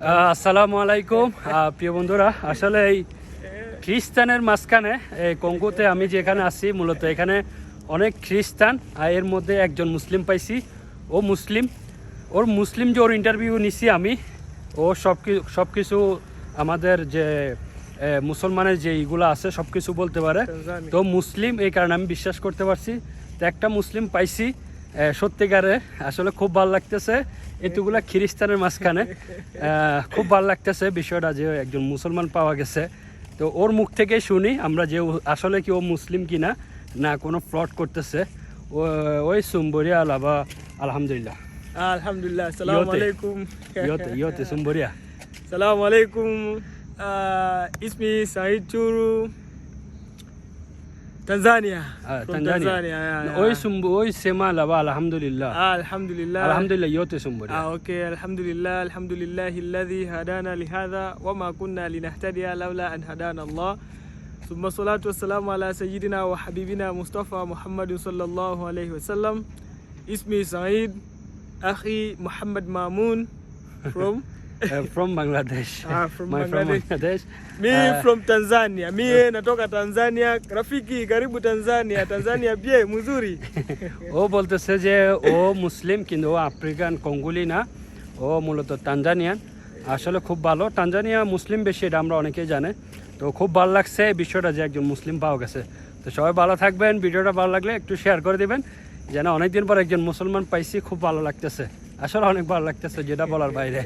আসসালামু আলাইকুম প্রিয় বন্ধুরা, আসলে এই খ্রিস্টানের মাঝখানে এই কঙ্গোতে আমি যেখানে আছি, মূলত এখানে অনেক খ্রিস্টান আর এর মধ্যে একজন মুসলিম পাইছি। ও মুসলিম, ওর মুসলিম যে ওর ইন্টারভিউ নিছি আমি, ও সব কিছু আমাদের যে মুসলমানের যে এইগুলো আছে সব কিছু বলতে পারে। তো মুসলিম, এই কারণে আমি বিশ্বাস করতে পারছি। তো একটা মুসলিম পাইছি, সত্যিকারে আসলে খুব ভালো লাগতেছে। এতগুলা খ্রিস্টানের মাঝখানে খুব ভালো লাগতেছে বিষয়টা, যে একজন মুসলমান পাওয়া গেছে। তো ওর মুখ থেকে শুনি আমরা যে আসলে কি ও মুসলিম কিনা, না কোনো ফ্রড করতেছে। ওই সুম্বরিয়া আলাবা আলহামদুলিল্লাহ। Alhamdulillah. Assalamu alaikum. Yote Sumburia. Assalamu alaikum. Ismi Said Churu. Tanzania. From Tanzania. Oi sema laba alhamdulillah. Alhamdulillah. Alhamdulillah yote Sumburia. Okay. Alhamdulillah. Alhamdulillah alladhi hadana lihadha wa ma kunna linahtadiya lawla an hadana Allah. ثم الصلاة والسلام على سيدنا وحبيبنا مصطفى محمد صلى الله عليه وسلم. اسمي سعيد. Akhi Muhammad Mamoon from Bangladesh. From Bangladesh. Me from Tanzania. Me natoka Tanzania. Rafiki karibu Tanzania. Tanzania pia mzuri. ও বলতেছে যে ও মুসলিম, কিন্তু ও African কঙ্গোলি না, ও মূলত Tanzanian. আসলে খুব ভালো, Tanzania মুসলিম বেশি, এটা আমরা অনেকেই জানে। তো খুব ভালো লাগছে এই বিষয়টা যে একজন মুসলিম পাওয়া গেছে। তো সবাই ভালো থাকবেন, ভিডিওটা ভালো লাগলে একটু শেয়ার করে দিবেন, যেন অনেকদিন পর একজন মুসলমান পাইছি। খুব ভালো লাগতেছে, আসলে অনেক ভালো লাগতেছে, যেটা বলার বাইরে।